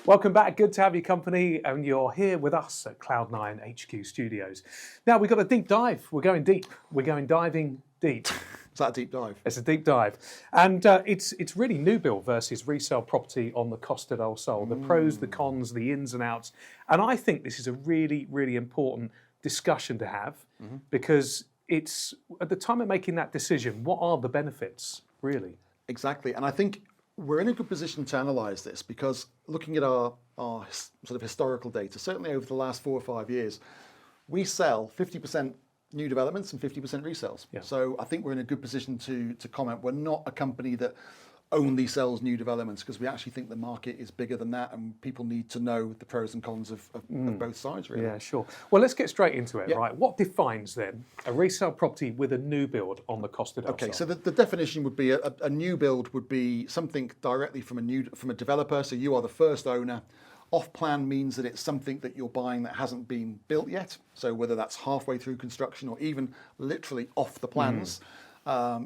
Welcome back. Good to have your company, and you're here with us at Cloud9 HQ Studios. Now, we've got a deep dive. We're going deep. We're going diving deep. Is that a deep dive? It's a deep dive. And it's really new build versus resale property on the Costa del Sol. The pros, the cons, the ins and outs. And I think this is a really, really important discussion to have because it's at the time of making that decision, what are the benefits, really? Exactly. And I think we're in a good position to analyse this because looking at our sort of historical data, certainly over the last 4 or 5 years, we sell 50% new developments and 50% resales. Yeah. So I think we're in a good position to comment. We're not a company that only sells new developments because we actually think the market is bigger than that and people need to know the pros and cons of both sides, really. Yeah, sure. Well, let's get straight into it, right? What defines then a resale property with a new build on the Costa del Sol? Okay, so the definition would be a new build would be something directly from a developer. So you are the first owner. Off-plan means that it's something that you're buying that hasn't been built yet. So whether that's halfway through construction or even literally off the plans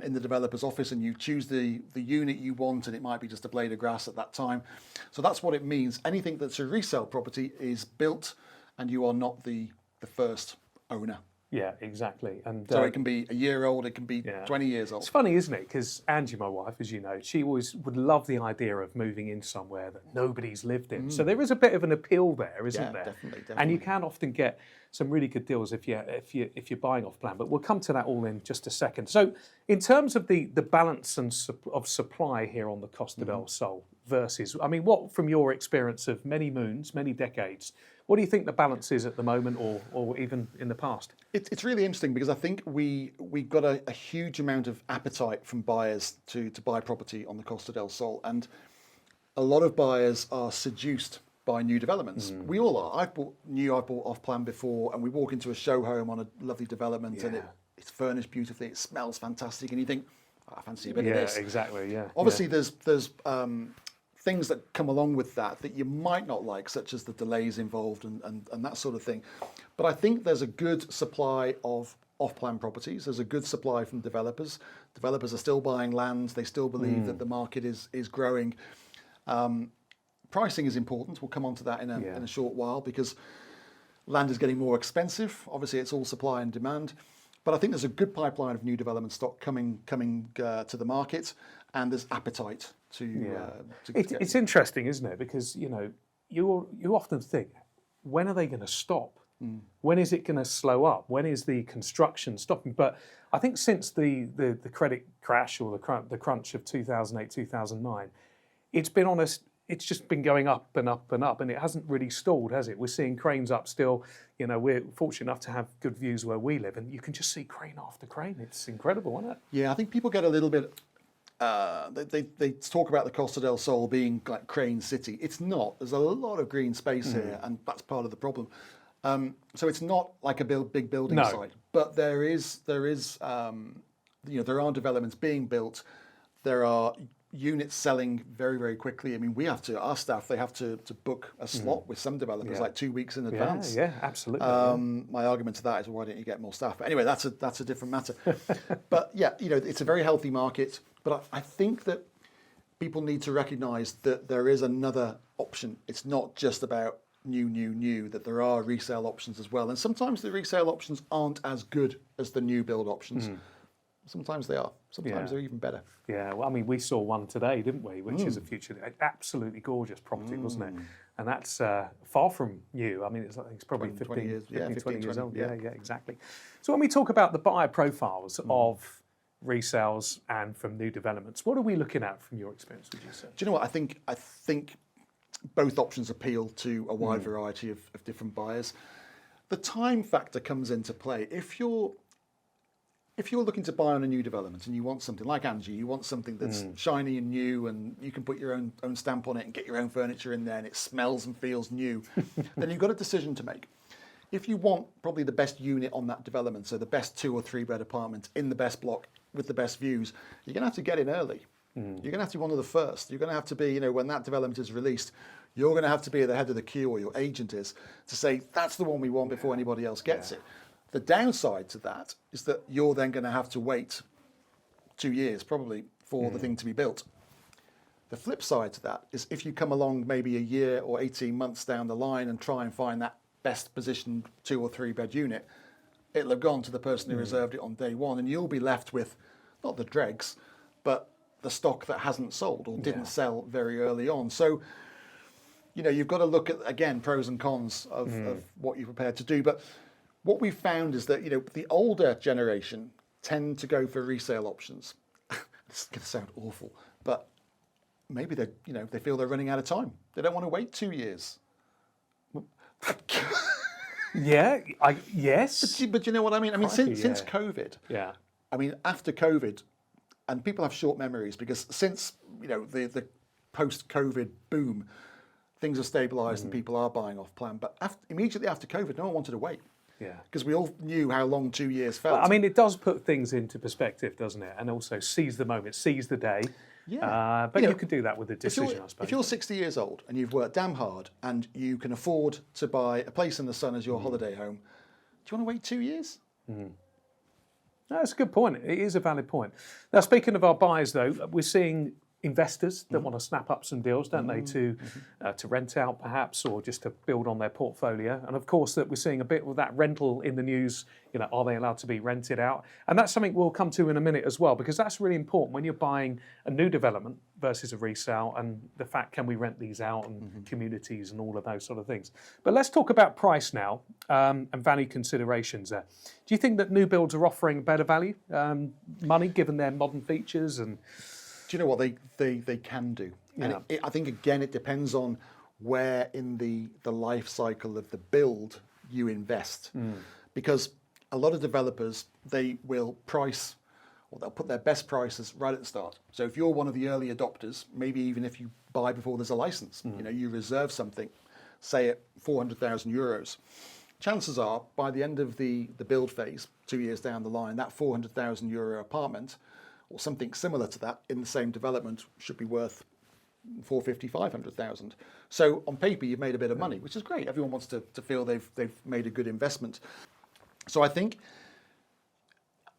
in the developer's office, and you choose the unit you want, and it might be just a blade of grass at that time. So that's what it means. Anything that's a resale property is built, and you are not the first owner. Yeah, exactly. And so it can be a year old, it can be 20 years old. It's funny, isn't it? Because Angie, my wife, as you know, she always would love the idea of moving in somewhere that nobody's lived in. So there is a bit of an appeal there, isn't there? Definitely. And you can often get some really good deals if you're buying off plan. But we'll come to that all in just a second. So in terms of the balance of supply here on the Costa del Sol versus, I mean, what from your experience of many moons, many decades, what do you think the balance is at the moment, or even in the past? It's really interesting because I think we've got a huge amount of appetite from buyers to buy property on the Costa del Sol, and a lot of buyers are seduced by new developments. We all are. I've bought off plan before, and we walk into a show home on a lovely development, and it's furnished beautifully, it smells fantastic, and you think, oh, I fancy a bit of this. Yeah, exactly. Yeah. Obviously, there's things that come along with that you might not like, such as the delays involved and that sort of thing. But I think there's a good supply of off-plan properties. There's a good supply from developers. Developers are still buying land. They still believe that the market is growing. Pricing is important. We'll come on to that in a short while because land is getting more expensive. Obviously, it's all supply and demand. But I think there's a good pipeline of new development stock coming to the market, and there's appetite to it's interesting, isn't it? Because you often think, when are they going to stop? When is it going to slow up? When is the construction stopping? But I think since the credit crash or the crunch of 2008, 2009, it's just been going up and up and up, and it hasn't really stalled, has it? We're seeing cranes up still. We're fortunate enough to have good views where we live, and you can just see crane after crane. It's incredible, isn't it? Yeah, I think people get a little bit. They talk about the Costa del Sol being like Crane City. It's not. There's a lot of green space here, and that's part of the problem. So it's not like a big building site, but there are developments being built. There are units selling very, very quickly. I mean, our staff, they have to book a slot with some developers like 2 weeks in advance. Yeah, absolutely. My argument to that is, why don't you get more staff? But anyway, that's a different matter. But yeah, it's a very healthy market. But I think that people need to recognise that there is another option. It's not just about new, that there are resale options as well. And sometimes the resale options aren't as good as the new build options. Sometimes they are. Sometimes they're even better. Yeah, well, I mean, we saw one today, didn't we? Which is a absolutely gorgeous property, wasn't it? And that's far from new. I mean, it's probably 20 years, 20 years old. Yeah, exactly. So when we talk about the buyer profiles of resales and from new developments, what are we looking at from your experience, would you say? Do you know what? I think both options appeal to a wide variety of different buyers. The time factor comes into play. If you're looking to buy on a new development and you want something like Angie, you want something that's shiny and new, and you can put your own stamp on it and get your own furniture in there, and it smells and feels new, then you've got a decision to make. If you want probably the best unit on that development, so the best 2 or 3 bed apartment in the best block with the best views, you're going to have to get in early. You're going to have to be one of the first. You're going to have to be, when that development is released, you're going to have to be at the head of the queue, or your agent is, to say, that's the one we want before anybody else gets it. The downside to that is that you're then going to have to wait 2 years probably for the thing to be built. The flip side to that is if you come along maybe a year or 18 months down the line and try and find that best positioned 2 or 3 bed unit, it'll have gone to the person who reserved it on day one, and you'll be left with not the dregs, but the stock that hasn't sold or didn't sell very early on. So, you know, you've got to look at, again, pros and cons of what you're prepared to do. But what we've found is that, you know, the older generation tend to go for resale options. This is going to sound awful, but maybe they, you know, they feel they're running out of time. They don't want to wait 2 years. Yes. But you know what I mean? I mean, since COVID, I mean, after COVID, and people have short memories because since, you know, the post-COVID boom, things are stabilised and people are buying off plan. But immediately after COVID, no one wanted to wait. Yeah. Because we all knew how long 2 years felt. Well, I mean, it does put things into perspective, doesn't it? And also seize the moment, seize the day. Yeah. But you could do that with a decision, I suppose. If you're 60 years old and you've worked damn hard and you can afford to buy a place in the sun as your holiday home, do you want to wait 2 years? That's a good point. It is a valid point. Now, speaking of our buyers, though, we're seeing investors that want to snap up some deals, don't they, to rent out perhaps, or just to build on their portfolio. And of course, that we're seeing a bit of that rental in the news. You know, are they allowed to be rented out? And that's something we'll come to in a minute as well, because that's really important when you're buying a new development versus a resale, and the fact, can we rent these out, and communities and all of those sort of things. But let's talk about price now, and value considerations there. Do you think that new builds are offering better value, money, given their modern features? And do you know what they can do? And I think, again, it depends on where in the life cycle of the build you invest. Because a lot of developers, they will price, or they'll put their best prices right at the start. So if you're one of the early adopters, maybe even if you buy before there's a license, you know, you reserve something, say at 400,000 euros, chances are by the end of the build phase, 2 years down the line, that 400,000 euro apartment or something similar to that in the same development should be worth 450, 500,000. So on paper, you've made a bit of money, which is great. Everyone wants to feel they've made a good investment. So I think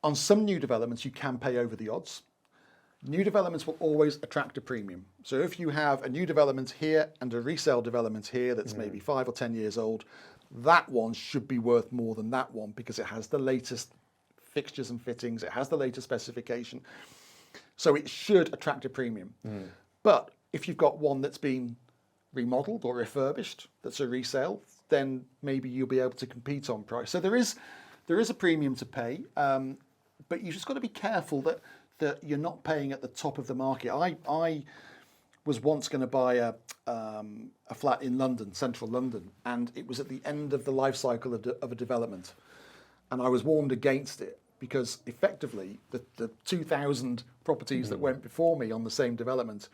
on some new developments, you can pay over the odds. New developments will always attract a premium. So if you have a new development here and a resale development here that's maybe 5 or 10 years old, that one should be worth more than that one because it has the latest fixtures and fittings, it has the latest specification. So it should attract a premium. But if you've got one that's been remodeled or refurbished, that's a resale, then maybe you'll be able to compete on price. So there is a premium to pay, but you just got to be careful that you're not paying at the top of the market. I was once going to buy a flat in London, central London, and it was at the end of the life cycle of a development. And I was warned against it because effectively the 2,000 properties that went before me on the same development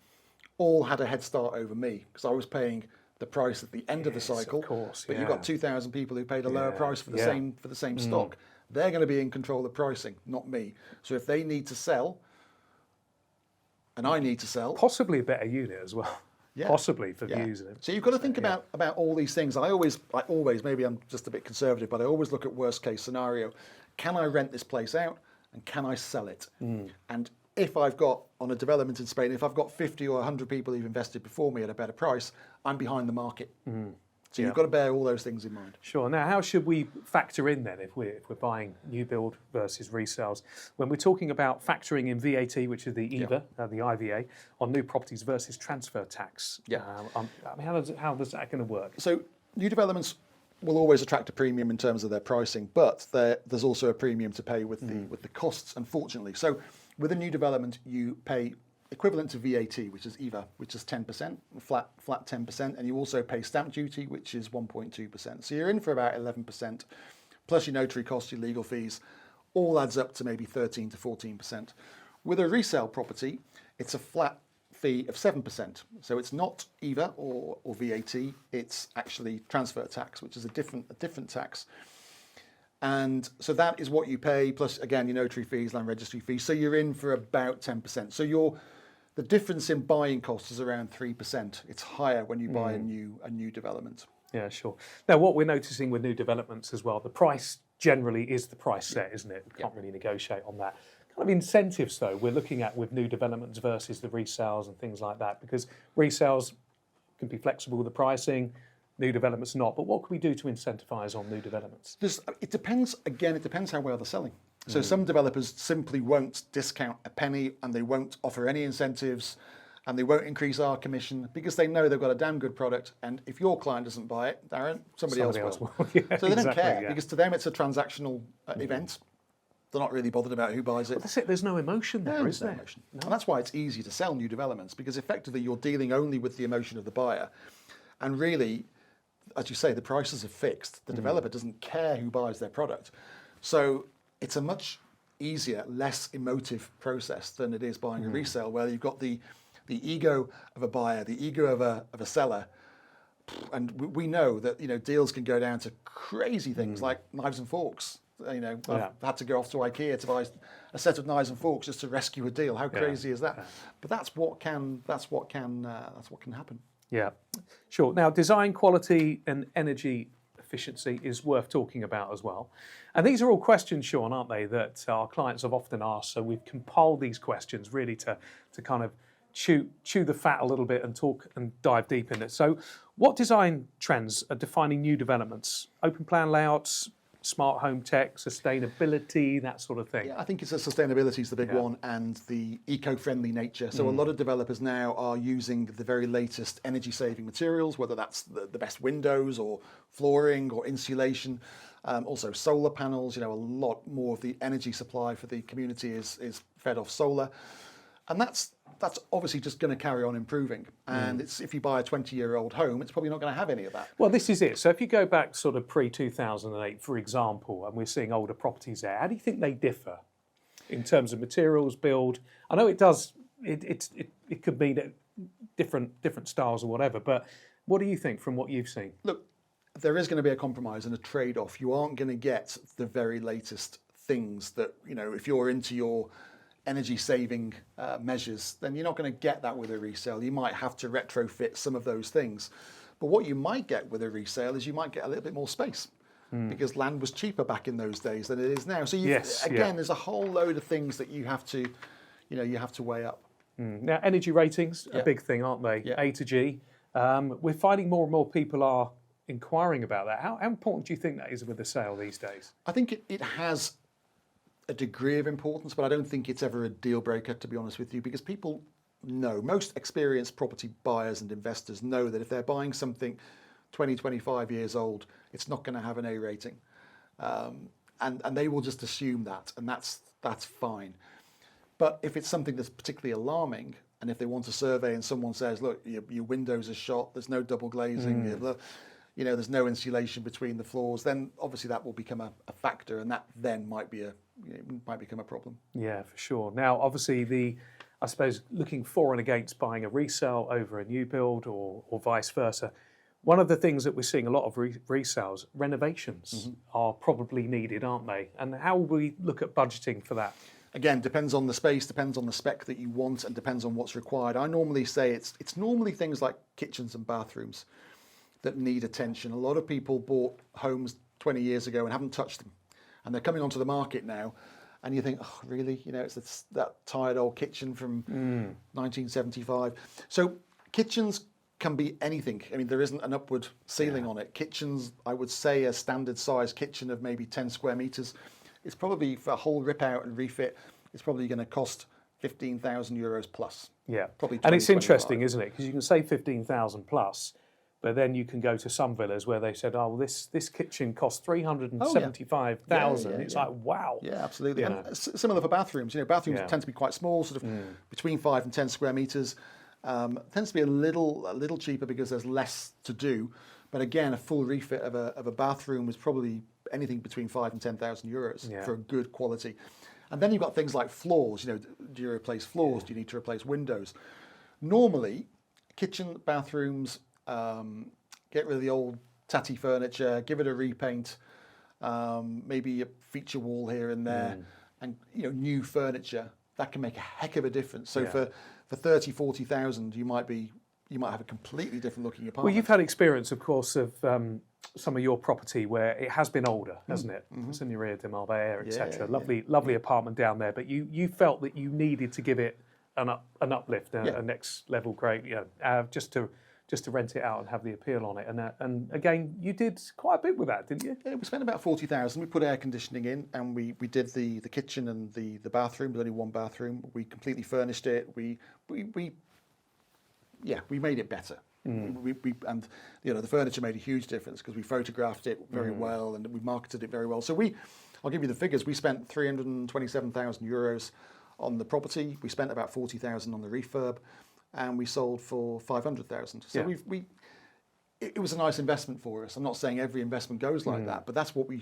all had a head start over me because I was paying the price at the end of the cycle. Of course, but you've got 2,000 people who paid a lower price for the same stock. They're going to be in control of pricing, not me. So if they need to sell, and I need to sell, possibly a better unit as well. Possibly for views. So you've got to think about all these things. I always, maybe I'm just a bit conservative, but I always look at worst case scenario. Can I rent this place out and can I sell it? And if I've got, on a development in Spain, if I've got 50 or 100 people who've invested before me at a better price, I'm behind the market. So you've got to bear all those things in mind. Sure. Now, how should we factor in then if we're buying new build versus resales? When we're talking about factoring in VAT, which is the IVA, the IVA, on new properties versus transfer tax. I mean, how does that going to work? So new developments will always attract a premium in terms of their pricing, but there's also a premium to pay with the costs, unfortunately. So with a new development, you pay equivalent to VAT, which is IVA, which is 10%, flat 10%, and you also pay stamp duty, which is 1.2%. So you're in for about 11%, plus your notary costs, your legal fees, all adds up to maybe 13 to 14%. With a resale property, it's a flat fee of 7%. So it's not IVA or VAT, it's actually transfer tax, which is a different tax. And so that is what you pay, plus again your notary fees, land registry fees. So you're in for about 10%. So the difference in buying costs is around 3%. It's higher when you buy a new development. Yeah, sure. Now, what we're noticing with new developments as well, the price generally is the price set, isn't it? You can't really negotiate on that. kind of incentives, though, we're looking at with new developments versus the resales and things like that? Because resales can be flexible with the pricing, new developments not. But what can we do to incentivise on new developments? It depends, again, it depends how well they're selling. So some developers simply won't discount a penny, and they won't offer any incentives, and they won't increase our commission because they know they've got a damn good product. And if your client doesn't buy it, Darren, somebody else will. Yeah, so they don't care yeah. because to them it's a transactional event. They're not really bothered about who buys it. But that's it. There's no emotion there, is there? Emotion. No. And that's why it's easy to sell new developments, because effectively you're dealing only with the emotion of the buyer. And really, as you say, the prices are fixed. The developer doesn't care who buys their product. So it's a much easier, less emotive process than it is buying a resale, where you've got the ego of a buyer, the ego of a seller. And we know that, deals can go down to crazy things like knives and forks. I've had to go off to IKEA to buy a set of knives and forks just to rescue a deal. How crazy is that? Yeah. But that's what can happen. Yeah, sure. Now, design quality and energy efficiency is worth talking about as well. And these are all questions, Sean, aren't they, that our clients have often asked. So we've compiled these questions really to kind of chew the fat a little bit and talk and dive deep in it. So what design trends are defining new developments? Open plan layouts, smart home tech, sustainability, that sort of thing. Yeah, I think sustainability is the big one, and the eco-friendly nature. So a lot of developers now are using the very latest energy-saving materials, whether that's the best windows or flooring or insulation. Also solar panels. A lot more of the energy supply for the community is fed off solar. And that's obviously just going to carry on improving. And if you buy a 20-year-old home, it's probably not going to have any of that. Well, this is it. So if you go back sort of pre-2008, for example, and we're seeing older properties there, how do you think they differ in terms of materials, build? I know it does. It could mean different styles or whatever. But what do you think from what you've seen? Look, there is going to be a compromise and a trade-off. You aren't going to get the very latest things that, if you're into your energy saving measures, then you're not going to get that with a resale. You might have to retrofit some of those things. But what you might get with a resale is you might get a little bit more space, because land was cheaper back in those days than it is now. So there's a whole load of things that you have to weigh up. Now, energy ratings, a big thing, aren't they? Yeah. A to G. We're finding more and more people are inquiring about that. How important do you think that is with a sale these days? I think it has a degree of importance, but I don't think it's ever a deal breaker, to be honest with you, because people know, most experienced property buyers and investors know that if they're buying something 20, 25 years old, it's not going to have an A rating. And they will just assume that, and that's fine. But if it's something that's particularly alarming, and if they want a survey and someone says, look, your windows are shot, there's no double glazing, there's no insulation between the floors, then obviously that will become a factor, and that then might become a problem. Yeah, for sure. Now, obviously, I suppose looking for and against buying a resale over a new build or vice versa, one of the things that we're seeing a lot of resales, renovations are probably needed, aren't they? And how will we look at budgeting for that? Again, depends on the space, depends on the spec that you want, and depends on what's required. I normally say it's normally things like kitchens and bathrooms that need attention. A lot of people bought homes 20 years ago and haven't touched them, and they're coming onto the market now, and you think, oh, really? It's that tired old kitchen from 1975. So kitchens can be anything. I mean, there isn't an upward ceiling on it. Kitchens, I would say a standard size kitchen of maybe 10 square meters. It's probably, for a whole rip out and refit, it's probably going to cost €15,000 plus. Yeah, probably 20, and it's 25. interesting, isn't it? Because you can say 15,000 plus, but then you can go to some villas where they said, oh, well, this kitchen costs 375,000. It's like, wow. Yeah, absolutely. And similar for bathrooms. Bathrooms tend to be quite small, sort of between 5 and 10 square meters. Tends to be a little cheaper because there's less to do. But again, a full refit of a bathroom is probably anything between 5 and 10,000 euros for a good quality. And then you've got things like floors. Do you replace floors? Do you need to replace windows? Normally, kitchen, bathrooms, get rid of the old tatty furniture, give it a repaint, maybe a feature wall here and there, and new furniture. That can make a heck of a difference. So for 30, 40,000, you might be you might have a completely different looking apartment. Well, you've had experience, of course, of some of your property where it has been older, hasn't it? Signoria de Marbella, etc. Lovely apartment down there, but you felt that you needed to give it an uplift, a next level grade, just to rent it out and have the appeal on it. And again, you did quite a bit with that, didn't you? Yeah, we spent about 40,000. We put air conditioning in, and we did the kitchen and the bathroom. There's only one bathroom. We completely furnished it. We made it better. And the furniture made a huge difference because we photographed it very well and we marketed it very well. So I'll give you the figures. We spent 327,000 euros on the property. We spent about 40,000 on the refurb, and we sold for 500,000. So it was a nice investment for us. I'm not saying every investment goes like that, but that's what you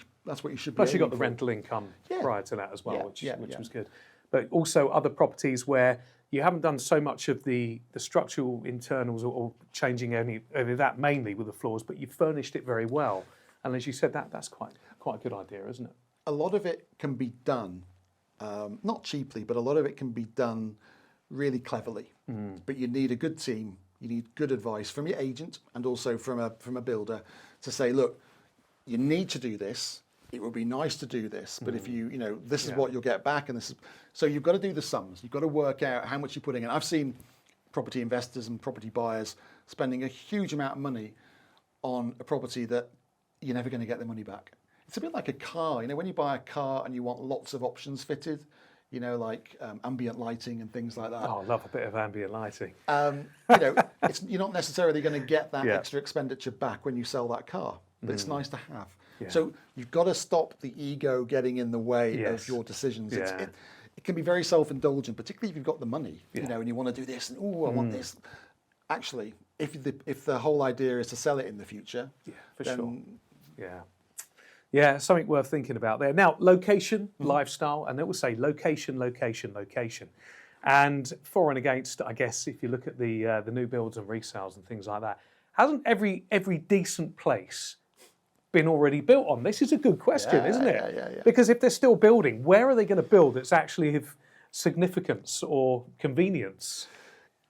should be. Plus, you got the rental income prior to that as well, which was good. But also other properties where you haven't done so much of the structural internals or changing any of that, mainly with the floors, but you've furnished it very well. And as you said, that's quite a good idea, isn't it? A lot of it can be done, not cheaply, but a lot of it can be done really cleverly. But you need a good team. You need good advice from your agent and also from a builder to say, look, you need to do this. It would be nice to do this, but if this is what you'll get back, and this is so you've got to do the sums. You've got to work out how much you're putting in. I've seen property investors and property buyers spending a huge amount of money on a property that you're never going to get the money back. It's a bit like a car. When you buy a car and you want lots of options fitted, like ambient lighting and things like that. Oh, I love a bit of ambient lighting. You're not necessarily going to get that extra expenditure back when you sell that car, but it's nice to have. Yeah. So you've got to stop the ego getting in the way of your decisions. Yeah. It can be very self-indulgent, particularly if you've got the money, and you want to do this, and I want this. Actually, if the whole idea is to sell it in the future, sure. Yeah, something worth thinking about there. Now, location, lifestyle, and they will say location, location, location. And for and against, I guess, if you look at the new builds and resales and things like that, hasn't every decent place been already built on? This is a good question, isn't it? Yeah. Because if they're still building, where are they going to build that's actually of significance or convenience?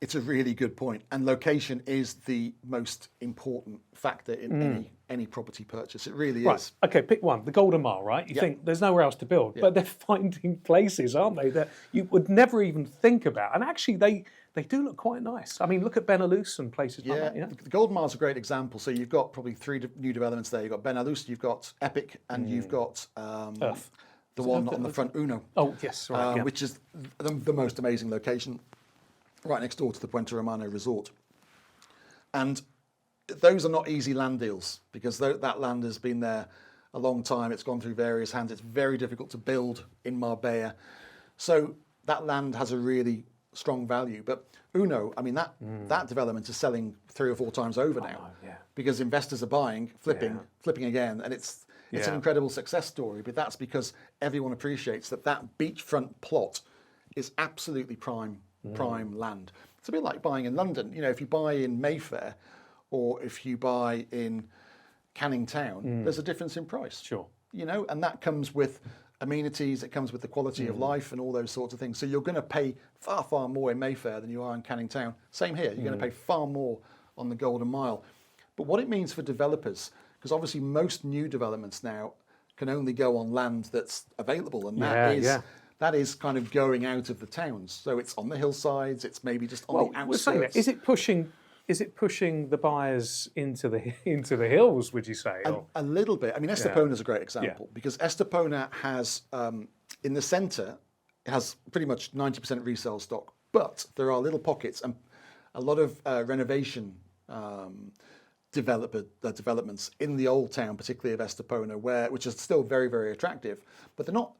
It's a really good point. And location is the most important factor in any property purchase. It really is. Okay, pick one. The Golden Mile, right? You think there's nowhere else to build, but they're finding places, aren't they, that you would never even think about. And actually, they do look quite nice. I mean, look at Benelux and places like that. The Golden Mile is a great example. So you've got probably 3 new developments there. You've got Benelux, you've got Epic, and you've got the one on the front, Uno. Oh, yes, right. Which is the most amazing location, right next door to the Puente Romano Resort. And those are not easy land deals because that land has been there a long time. It's gone through various hands. It's very difficult to build in Marbella. So that land has a really strong value. But Uno, I mean, that development is selling 3 or 4 times over now because investors are buying, flipping again. And it's an incredible success story. But that's because everyone appreciates that beachfront plot is absolutely prime land. It's a bit like buying in London. If you buy in Mayfair or if you buy in Canning Town, there's a difference in price. Sure. And that comes with amenities, it comes with the quality of life and all those sorts of things. So you're going to pay far, far more in Mayfair than you are in Canning Town. Same here, you're going to pay far more on the Golden Mile. But what it means for developers, because obviously most new developments now can only go on land that's available, and that is kind of going out of the towns. So it's on the hillsides, it's maybe just on the outskirts. We're saying that. Is it pushing the buyers into the hills, would you say? A little bit. I mean, Estepona is a great example because Estepona has, in the centre, it has pretty much 90% resale stock, but there are little pockets and a lot of renovation developments in the old town, particularly of Estepona, which is still very, very attractive, but they're not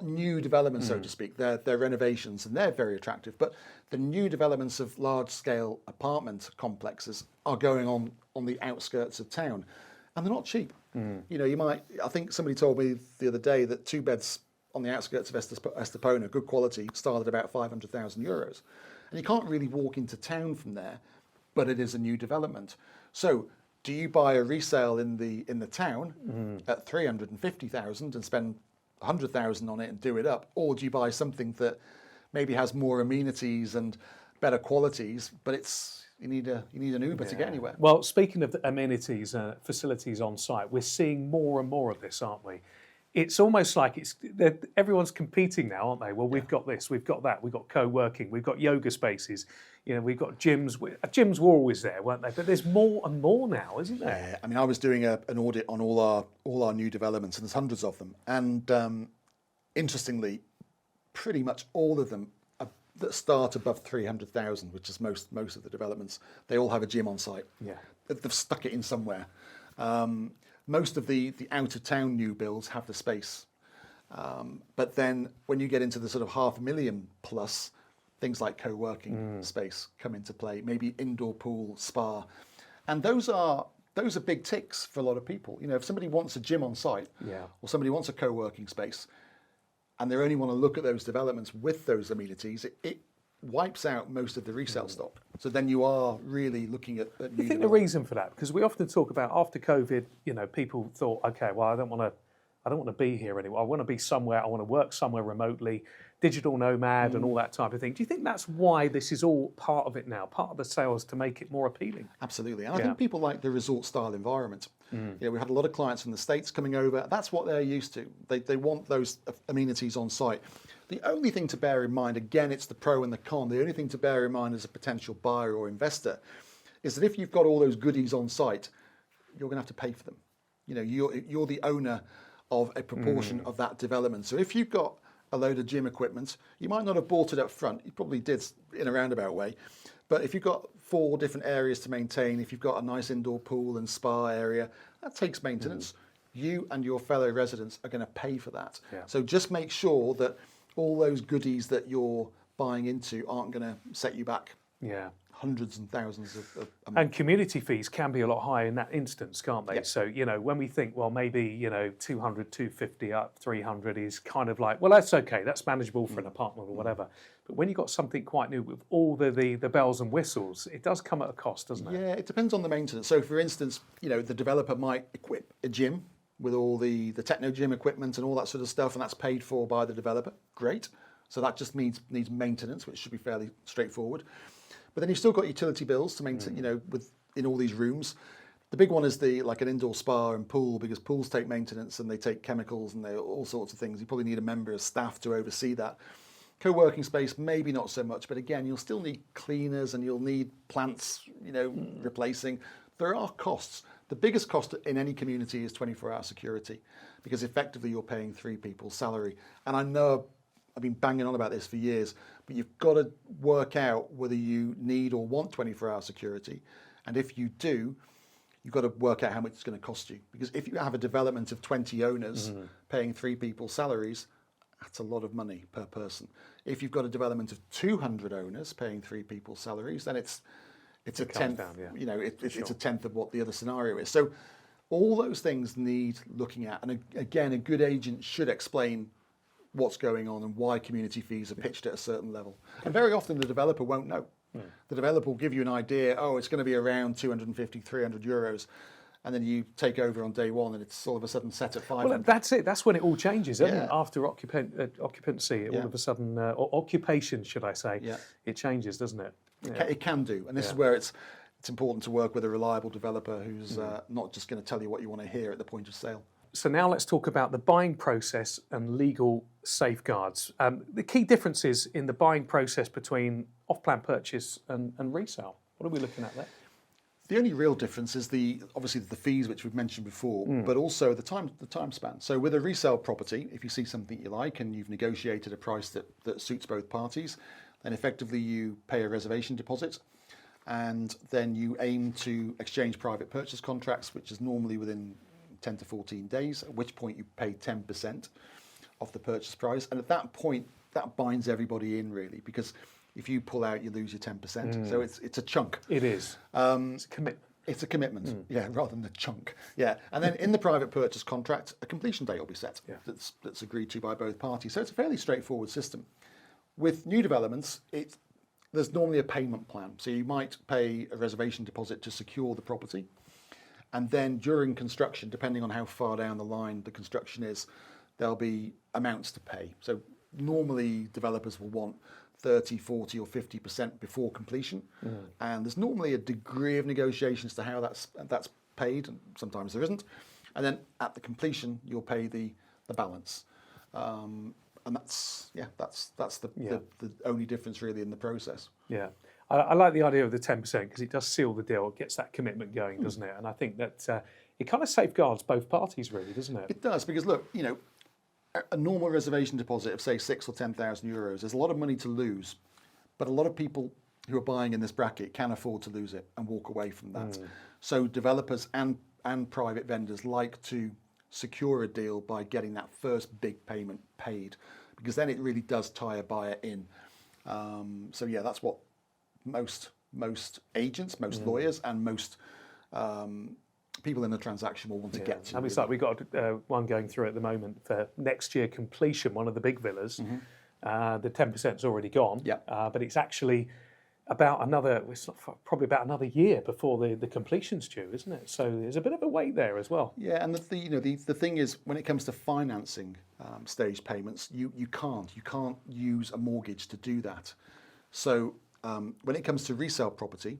new developments, so to speak. They're renovations, and they're very attractive. But the new developments of large-scale apartment complexes are going on the outskirts of town, and they're not cheap. I think somebody told me the other day that 2 beds on the outskirts of Estepona, good quality, started at about 500,000 euros. And you can't really walk into town from there, but it is a new development. So do you buy a resale in the town at 350,000 and spend 100,000 on it and do it up, or do you buy something that maybe has more amenities and better qualities, but you need an Uber to get anywhere. Well, speaking of the amenities, facilities on site, we're seeing more and more of this, aren't we? It's almost like everyone's competing now, aren't they? Well, we've got this, we've got that, we've got co-working, we've got yoga spaces, we've got gyms. Gyms were always there, weren't they? But there's more and more now, isn't there? Yeah, I mean, I was doing an audit on all our new developments, and there's hundreds of them. And interestingly, pretty much all of them that start above 300,000, which is most of the developments, they all have a gym on site. Yeah, they've stuck it in somewhere. Most of the out-of-town new builds have the space. But then when you get into the sort of 500,000 plus, things like co-working space come into play, maybe indoor pool, spa. And those are big ticks for a lot of people. If somebody wants a gym on site or somebody wants a co-working space and they only want to look at those developments with those amenities, it wipes out most of the resale stock. So then you are really looking at new. I think the reason for that, because we often talk about after COVID, people thought, okay, well, I don't want to be here anymore. I want to be somewhere. I want to work somewhere remotely, digital nomad and all that type of thing. Do you think that's why this is all part of it now, part of the sales to make it more appealing? Absolutely. And I think people like the resort style environment. We had a lot of clients from the States coming over. That's what they're used to. They want those amenities on site. The only thing to bear in mind, again, it's the pro and the con. The only thing to bear in mind as a potential buyer or investor is that if you've got all those goodies on site, you're going to have to pay for them. You're the owner of a proportion of that development. So if you've got a load of gym equipment, you might not have bought it up front. You probably did in a roundabout way. But if you've got 4 different areas to maintain, if you've got a nice indoor pool and spa area, that takes maintenance. You and your fellow residents are going to pay for that. Yeah. So just make sure that all those goodies that you're buying into aren't going to set you back hundreds and thousands of and community fees can be a lot higher in that instance, can't they? Yep. So, when we think, well, maybe, 200, 250 up, 300 is kind of like, well, that's okay, that's manageable for an apartment or whatever. But when you've got something quite new with all the bells and whistles, it does come at a cost, doesn't it? Yeah, it depends on the maintenance. So, for instance, the developer might equip a gym with all the techno gym equipment and all that sort of stuff, and that's paid for by the developer. Great. So that just needs maintenance, which should be fairly straightforward. But then you've still got utility bills to maintain, in all these rooms. The big one is like an indoor spa and pool, because pools take maintenance and they take chemicals and all sorts of things. You probably need a member of staff to oversee that. Co-working space, maybe not so much, but again, you'll still need cleaners and you'll need plants, replacing. There are costs. The biggest cost in any community is 24-hour security, because effectively you're paying 3 people's salary. And I know I've been banging on about this for years, but you've got to work out whether you need or want 24-hour security. And if you do, you've got to work out how much it's going to cost you. Because if you have a development of 20 owners paying 3 people's salaries, that's a lot of money per person. If you've got a development of 200 owners paying 3 people's salaries, then it's a tenth. Down, it's a tenth of what the other scenario is. So all those things need looking at. And again, a good agent should explain what's going on and why community fees are pitched at a certain level. And very often the developer won't know. The developer will give you an idea, it's going to be around 250, 300 euros. And then you take over on day one and it's all of a sudden set at 500. Well, that's it. That's when it all changes, isn't it? After occupancy, all of a sudden, or occupation, should I say, it changes, doesn't it? It can do. And this is where it's important to work with a reliable developer who's not just going to tell you what you want to hear at the point of sale. So now let's talk about the buying process and legal safeguards. The key differences in the buying process between off-plan purchase and resale. What are we looking at there? The only real difference is obviously the fees, which we've mentioned before, but also the time span. So with a resale property, if you see something you like and you've negotiated a price that suits both parties, then effectively you pay a reservation deposit, and then you aim to exchange private purchase contracts, which is normally within 10 to 14 days, at which point you pay 10% of the purchase price. And at that point, that binds everybody in, really, because if you pull out, you lose your 10%. So it's a chunk. It is. It's a commitment. It's a commitment, rather than a chunk. Yeah, and then in the private purchase contract, a completion date will be set that's agreed to by both parties. So it's a fairly straightforward system. With new developments, there's normally a payment plan. So you might pay a reservation deposit to secure the property. And then during construction, depending on how far down the line the construction is, there'll be amounts to pay. So normally developers will want 30, 40 or 50% before completion. And there's normally a degree of negotiation as to how that's paid, and sometimes there isn't. And then at the completion, you'll pay the balance. And that's the only difference really in the process. Yeah. I like the idea of the 10% because it does seal the deal, it gets that commitment going, doesn't it? And I think that it kind of safeguards both parties, really, doesn't it? It does, because look, a normal reservation deposit of say 6,000 or 10,000 euros, there's a lot of money to lose, but a lot of people who are buying in this bracket can afford to lose it and walk away from that. So developers and private vendors like to secure a deal by getting that first big payment paid, because then it really does tie a buyer in. So yeah, that's what most agents, most lawyers, and most people in the transaction will want to get to. I mean, it's like we've got one going through at the moment for next year completion, one of the big villas. The 10%'s already gone, but it's actually probably about another year before the completion's due, isn't it? So there's a bit of a wait there as well. Yeah, and the thing is, when it comes to financing stage payments, you can't use a mortgage to do that. So when it comes to resale property,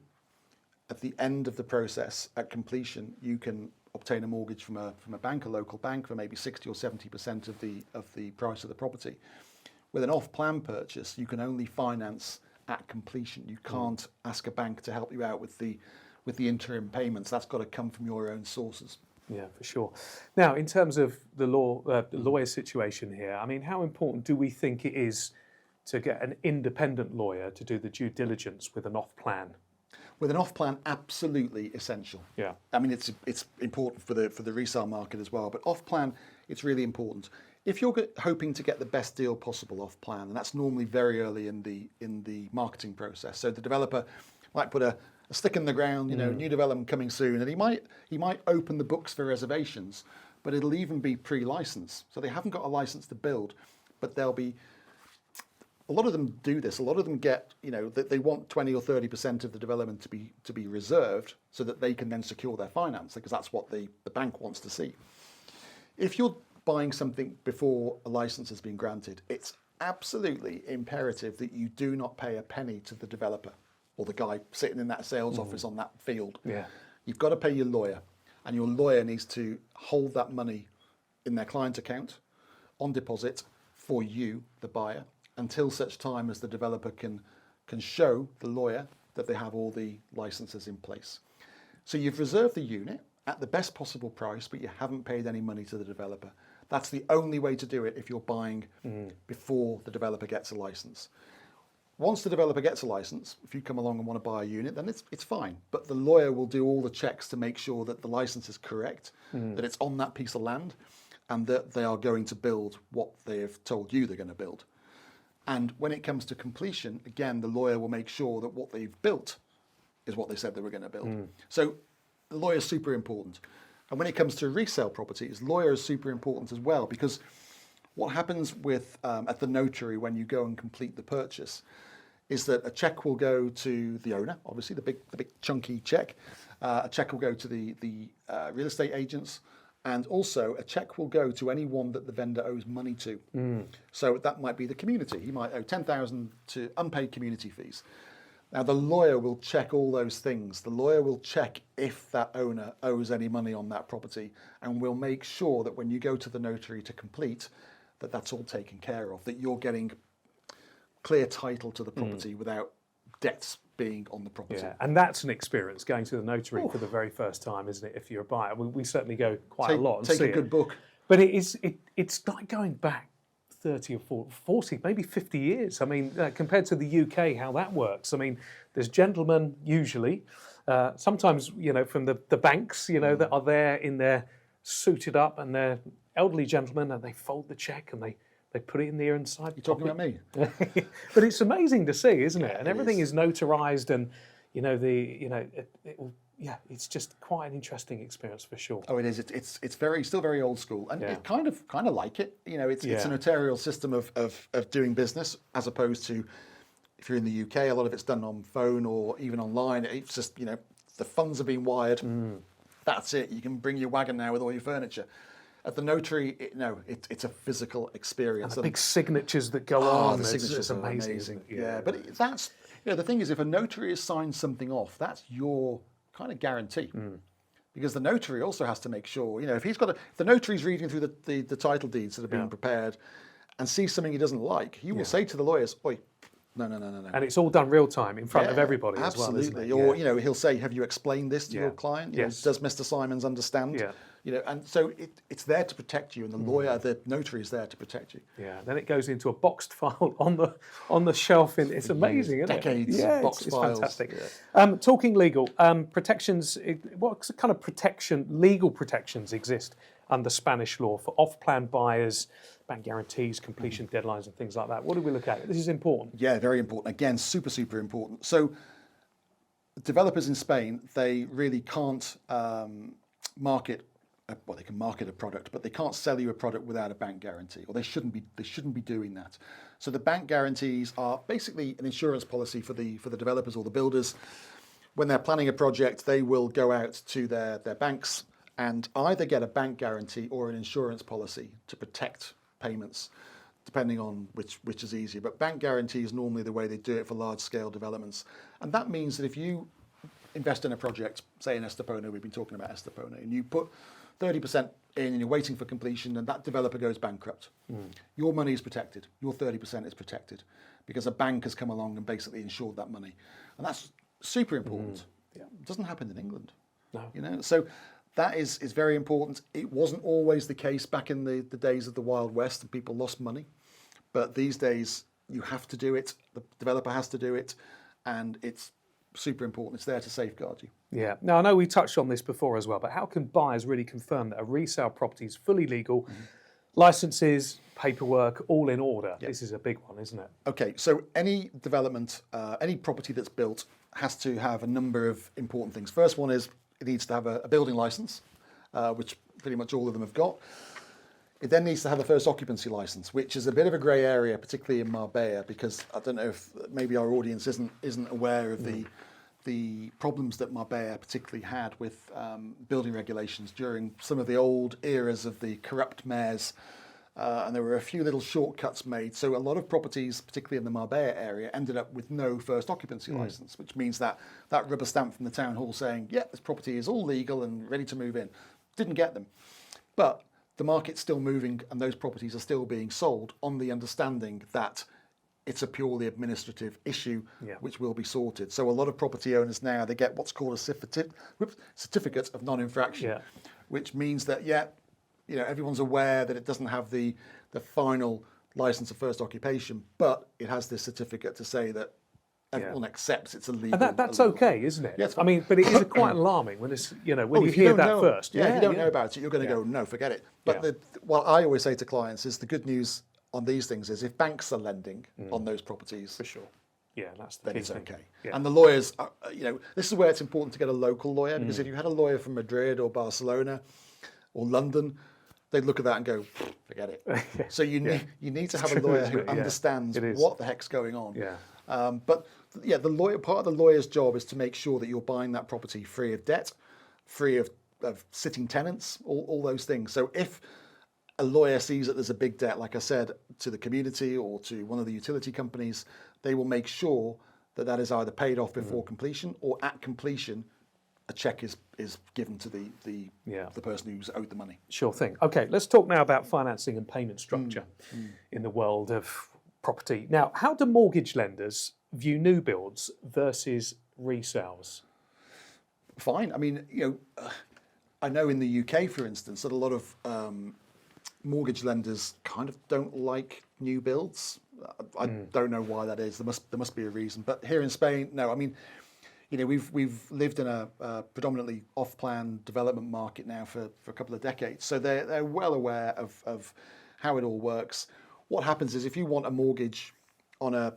at the end of the process, at completion, you can obtain a mortgage from a bank, a local bank, for maybe 60 or 70% of the price of the property. With an off-plan purchase, you can only finance at completion. You can't ask a bank to help you out with the interim payments. That's got to come from your own sources. Yeah, for sure. Now, in terms of the lawyer situation here, I mean, how important do we think it is to get an independent lawyer to do the due diligence with an off-plan? With an off-plan, absolutely essential. Yeah. I mean, it's important for the resale market as well, but off-plan, it's really important. If you're hoping to get the best deal possible off-plan, and that's normally very early in the marketing process, so the developer might put a stick in the ground, new development coming soon, and he might open the books for reservations, but it'll even be pre-license, so they haven't got a license to build, but they'll be. A lot of them do this. A lot of them get, they want 20 or 30% of the development to be reserved so that they can then secure their finance, because that's what the bank wants to see. If you're buying something before a license has been granted, it's absolutely imperative that you do not pay a penny to the developer or the guy sitting in that sales office on that field. Yeah. You've got to pay your lawyer, and your lawyer needs to hold that money in their client account on deposit for you, the buyer, until such time as the developer can show the lawyer that they have all the licenses in place. So you've reserved the unit at the best possible price, but you haven't paid any money to the developer. That's the only way to do it if you're buying before the developer gets a license. Once the developer gets a license, if you come along and want to buy a unit, then it's fine. But the lawyer will do all the checks to make sure that the license is correct, that it's on that piece of land, and that they are going to build what they have told you they're going to build. And when it comes to completion, again, the lawyer will make sure that what they've built is what they said they were going to build. So the lawyer is super important. And when it comes to resale properties, lawyer is super important as well, because what happens with at the notary when you go and complete the purchase is that a check will go to the owner, obviously the big chunky check. A check will go to the real estate agents. And also, a check will go to anyone that the vendor owes money to. So that might be the community. He might owe 10,000 to unpaid community fees. Now, the lawyer will check all those things. The lawyer will check if that owner owes any money on that property, and will make sure that when you go to the notary to complete, that that's all taken care of, that you're getting clear title to the property without debts being on the property. Yeah, and that's an experience, going to the notary for the very first time, isn't it? If you're a buyer, we certainly go quite a lot and take see a good book. But it's like going back 30 or 40, maybe 50 years. I mean, compared to the UK, how that works. I mean, there's gentlemen usually, sometimes from the banks, that are there in their suited up, and they're elderly gentlemen, and they fold the check and they put it in the inside. You're talking about me? But it's amazing to see, isn't it? And everything is notarized, and it's just quite an interesting experience for sure. Oh, it is. It's still very old school, and it kind of like it. It's a notarial system of doing business, as opposed to if you're in the UK, a lot of it's done on phone or even online. It's just the funds have been wired. That's it. You can bring your wagon now with all your furniture. At the notary, it's a physical experience. And the big signatures that go on. The signatures it's are amazing. amazing. Yeah, but that's, the thing is, if a notary has signed something off, that's your kind of guarantee. Because the notary also has to make sure, if the notary's reading through the title deeds that are being prepared and sees something he doesn't like, he will say to the lawyers, oi, no. And it's all done real time in front of everybody as well, isn't it? Or, he'll say, have you explained this to your client? Yes. Does Mr. Simons understand? Yeah. And so it's there to protect you, and the notary is there to protect you. Yeah, then it goes into a boxed file on the shelf. It's amazing, isn't it? Decades of boxed files. It's fantastic. Yeah. Talking legal, protections, what kind of legal protections exist under Spanish law for off-plan buyers, bank guarantees, completion deadlines and things like that? What do we look at? This is important. Yeah, very important. Again, super, super important. So developers in Spain, they really can't they can market a product, but they can't sell you a product without a bank guarantee, or they shouldn't be doing that. So the bank guarantees are basically an insurance policy for the developers or the builders. When they're planning a project, they will go out to their banks and either get a bank guarantee or an insurance policy to protect payments, depending on which is easier. But bank guarantee is normally the way they do it for large scale developments. And that means that if you invest in a project, say in Estepona, we've been talking about Estepona, and you put 30% in and you're waiting for completion and that developer goes bankrupt, your money is protected, your 30% is protected because a bank has come along and basically insured that money. And that's super important. It doesn't happen in England. No. So that is very important. It wasn't always the case back in the days of the Wild West and people lost money. But these days you have to do it, the developer has to do it, and it's super important. It's there to safeguard you. Yeah. Now, I know we touched on this before as well, but how can buyers really confirm that a resale property is fully legal, licenses, paperwork, all in order? This is a big one, isn't it? Okay, so any development, any property that's built has to have a number of important things. First one is it needs to have a building license, which pretty much all of them have got. It then needs to have a first occupancy license, which is a bit of a grey area, particularly in Marbella, because I don't know if maybe our audience isn't aware of the problems that Marbella particularly had with building regulations during some of the old eras of the corrupt mayors. And there were a few little shortcuts made. So a lot of properties, particularly in the Marbella area, ended up with no first occupancy license, which means that rubber stamp from the town hall saying, yeah, this property is all legal and ready to move in, didn't get them. But the market's still moving and those properties are still being sold on the understanding that it's a purely administrative issue, which will be sorted. So a lot of property owners now, they get what's called a certificate of non-infraction, which means that, everyone's aware that it doesn't have the final license of first occupation, but it has this certificate to say that everyone accepts it's illegal. And that's okay, isn't it? Yes, I mean, but it is quite alarming when it's, when you hear that first. If you don't know about it, you're going to go, no, forget it. But what I always say to clients is the good news on these things is if banks are lending on those properties, for sure. Yeah, that's the then key it's thing. okay. Yeah. And the lawyers, this is where it's important to get a local lawyer, because if you had a lawyer from Madrid or Barcelona or London, they'd look at that and go, forget it. So you need to have a lawyer who understands what the heck's going on. But part of the lawyer's job is to make sure that you're buying that property free of debt, free of sitting tenants, all those things. So if a lawyer sees that there's a big debt, like I said, to the community or to one of the utility companies, they will make sure that is either paid off before completion, or at completion, a check is given to the person who's owed the money. Sure thing. Okay, let's talk now about financing and payment structure in the world of property. Now, how do mortgage lenders view new builds versus resales? Fine. I mean, I know in the UK, for instance, that a lot of mortgage lenders kind of don't like new builds. I don't know why that is. There must be a reason. But here in Spain, no. I mean, we've lived in a predominantly off-plan development market now for a couple of decades, so they're well aware of how it all works. What happens is if you want a mortgage on a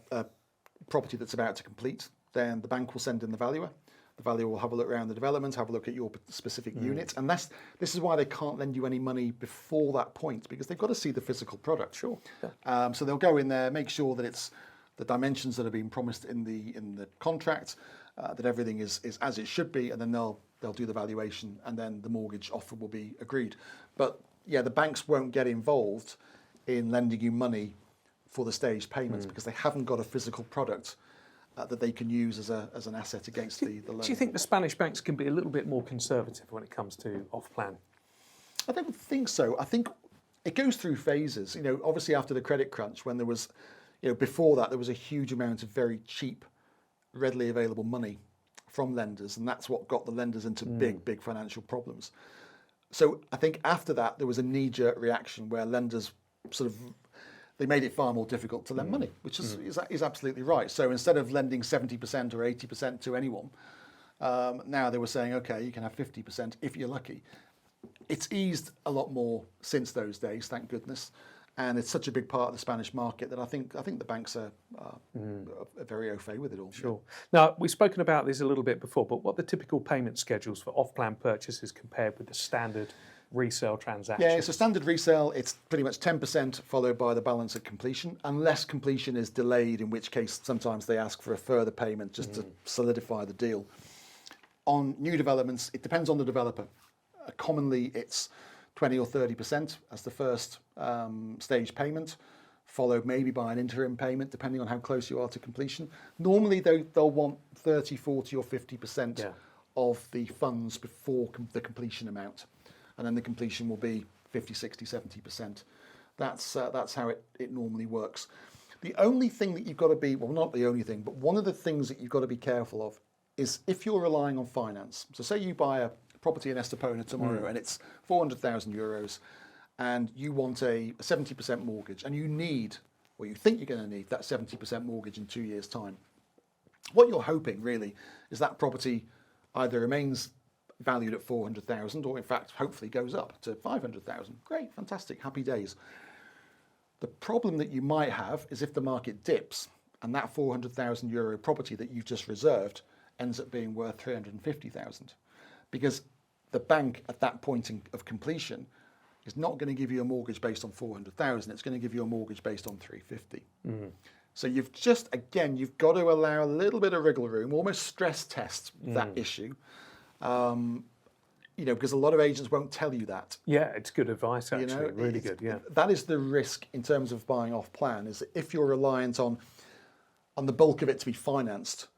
property that's about to complete, then the bank will send in the valuer. The valuer will have a look around the development, have a look at your specific unit, and this is why they can't lend you any money before that point, because they've got to see the physical product. Sure. So they'll go in there, make sure that it's the dimensions that have been promised in the contract, that everything is as it should be, and then they'll do the valuation, and then the mortgage offer will be agreed. But the banks won't get involved in lending you money for the staged payments because they haven't got a physical product that they can use as an asset against the loan. Do you think the Spanish banks can be a little bit more conservative when it comes to off-plan? I don't think so. I think it goes through phases. You know, obviously after the credit crunch, when there was, you know, before that there was a huge amount of very cheap, readily available money from lenders, and that's what got the lenders into big financial problems. So I think after that there was a knee-jerk reaction where lenders they made it far more difficult to lend money, which is absolutely right. So instead of lending 70% or 80% to anyone, now they were saying, okay, you can have 50% if you're lucky. It's eased a lot more since those days, thank goodness. And it's such a big part of the Spanish market that I think the banks are very au fait with it all. Sure. Now, we've spoken about this a little bit before, but what are the typical payment schedules for off-plan purchases compared with the standard resale transaction? Yeah, so standard resale, it's pretty much 10% followed by the balance at completion, unless completion is delayed, in which case sometimes they ask for a further payment just to solidify the deal. On new developments, it depends on the developer. Commonly, it's 20 or 30% as the first stage payment, followed maybe by an interim payment, depending on how close you are to completion. Normally, they'll want 30, 40 or 50% of the funds before the completion amount. And then the completion will be 50, 60, 70%. That's how it normally works. The only thing that you've got to be, well, not the only thing, but one of the things that you've got to be careful of is if you're relying on finance. So say you buy a property in Estepona tomorrow and it's 400,000 euros and you want a 70% mortgage and you need, or you think you're going to need that 70% mortgage in 2 years' time. What you're hoping really is that property either remains valued at 400,000 or in fact hopefully goes up to 500,000. Great, fantastic, happy days. The problem that you might have is if the market dips and that 400,000 euro property that you've just reserved ends up being worth 350,000, because the bank at that point of completion is not going to give you a mortgage based on 400,000, it's going to give you a mortgage based on 350. So you've got to allow a little bit of wriggle room, almost stress test that issue. Because a lot of agents won't tell you that. Yeah, it's good advice, actually. Really good, yeah. That is the risk in terms of buying off plan, is that if you're reliant on the bulk of it to be financed,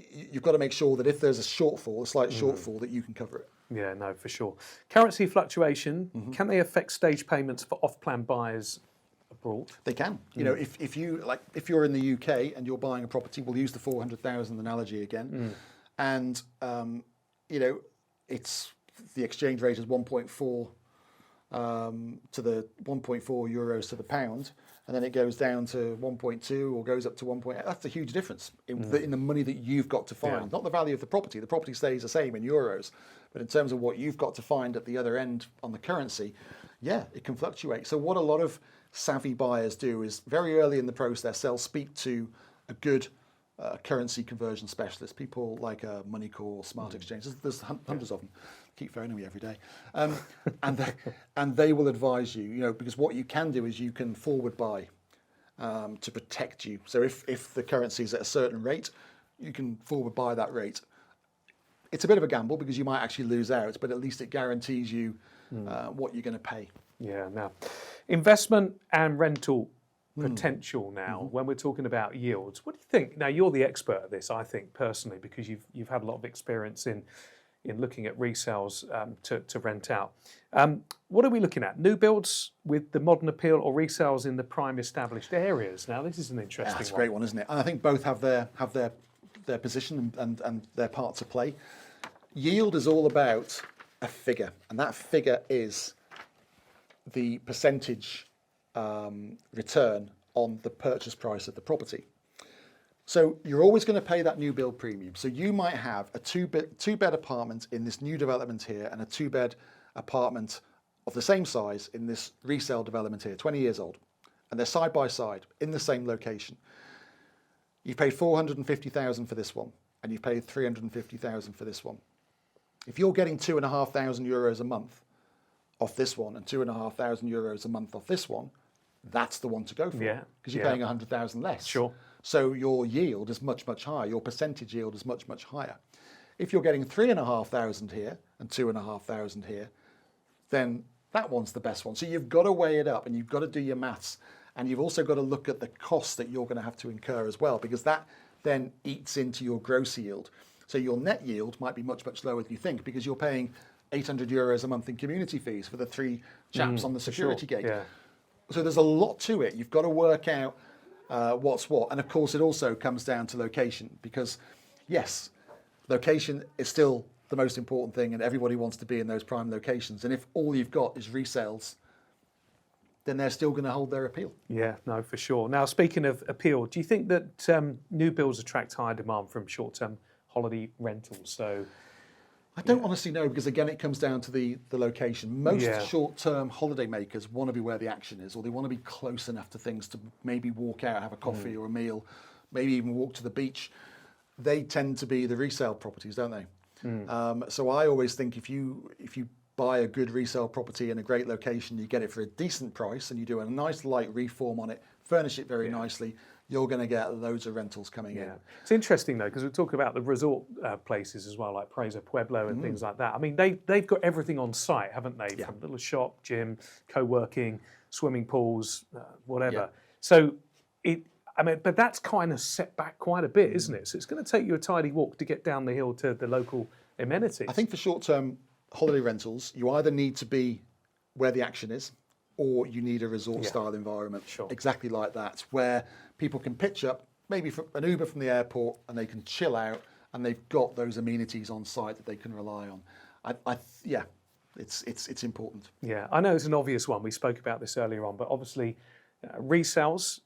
you've got to make sure that if there's a slight shortfall, that you can cover it. Yeah, no, for sure. Currency fluctuation, can they affect stage payments for off-plan buyers abroad? They can. You know, if you're in the UK and you're buying a property, we'll use the 400,000 analogy again, and it's the exchange rate is 1.4 to the 1.4 euros to the pound, and then it goes down to 1.2 or goes up to 1.8. That's a huge difference in the money that you've got to find, not the value of the property. The property stays the same in euros, but in terms of what you've got to find at the other end on the currency, it can fluctuate. So what a lot of savvy buyers do is very early in the process, they'll speak to a good currency conversion specialist, people like Moneycore or Smart Exchange. There's hundreds of them. Keep phoning me every day, and they will advise you. Because what you can do is you can forward buy to protect you. So if the currency is at a certain rate, you can forward buy that rate. It's a bit of a gamble because you might actually lose out, but at least it guarantees you what you're going to pay. Yeah. Now, investment and rental potential now, when we're talking about yields, what do you think? Now, you're the expert at this, I think, personally, because you've had a lot of experience in looking at resales to rent out. What are we looking at? New builds with the modern appeal or resales in the prime established areas? Now, this is an interesting one. That's a great one, isn't it? And I think both have their position and their part to play. Yield is all about a figure, and that figure is the percentage return on the purchase price of the property. So you're always going to pay that new build premium. So you might have a two-bed apartment in this new development here and a two-bed apartment of the same size in this resale development here, 20 years old, and they're side by side in the same location. You've paid 450,000 for this one, and you've paid 350,000 for this one. If you're getting 2,500 euros a month off this one and 2,500 euros a month off this one, that's the one to go for, because you're paying 100,000 less. Sure. So your yield is much, much higher. Your percentage yield is much, much higher. If you're getting 3,500 here and 2,500 here, then that one's the best one. So you've got to weigh it up, and you've got to do your maths, and you've also got to look at the cost that you're going to have to incur as well, because that then eats into your gross yield. So your net yield might be much, much lower than you think, because you're paying €800 a month in community fees for the 3 chaps on the security gate. Yeah. So there's a lot to it. You've got to work out what's what. And of course, it also comes down to location, because yes, location is still the most important thing, and everybody wants to be in those prime locations. And if all you've got is resales, then they're still going to hold their appeal. Yeah, no, for sure. Now, speaking of appeal, do you think that new builds attract higher demand from short-term holiday rentals? So, I don't honestly know, because again, it comes down to the location. Most Yeah. short-term holiday makers want to be where the action is, or they want to be close enough to things to maybe walk out, have a coffee or a meal, maybe even walk to the beach. They tend to be the resale properties, don't they? So I always think if you buy a good resale property in a great location, you get it for a decent price, and you do a nice light reform on it, furnish it very nicely, you're going to get loads of rentals coming in. It's interesting though, because we talk about the resort places as well, like Presa Pueblo and things like that. I mean, they've got everything on site, haven't they? Yeah. From little shop, gym, co-working, swimming pools, whatever. Yeah. So but that's kind of set back quite a bit, isn't it? So it's going to take you a tidy walk to get down the hill to the local amenities. I think for short-term holiday rentals, you either need to be where the action is, or you need a resort-style environment, exactly like that, where people can pitch up, maybe from an Uber from the airport, and they can chill out, and they've got those amenities on site that they can rely on. It's important. Yeah, I know it's an obvious one. We spoke about this earlier on, but obviously resales,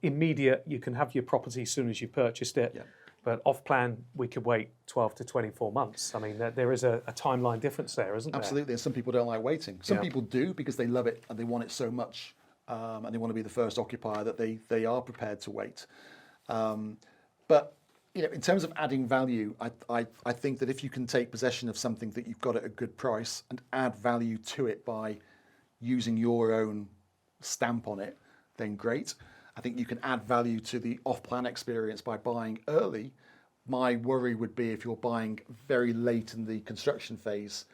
immediate, you can have your property as soon as you purchased it. Yeah. But off-plan, we could wait 12 to 24 months. I mean, there is a timeline difference there, isn't there? Absolutely, and some people don't like waiting. Some people do, because they love it and they want it so much, and they want to be the first occupier, that they are prepared to wait. But in terms of adding value, I think that if you can take possession of something that you've got at a good price and add value to it by using your own stamp on it, then great. I think you can add value to the off-plan experience by buying early. My worry would be if you're buying very late in the construction phase,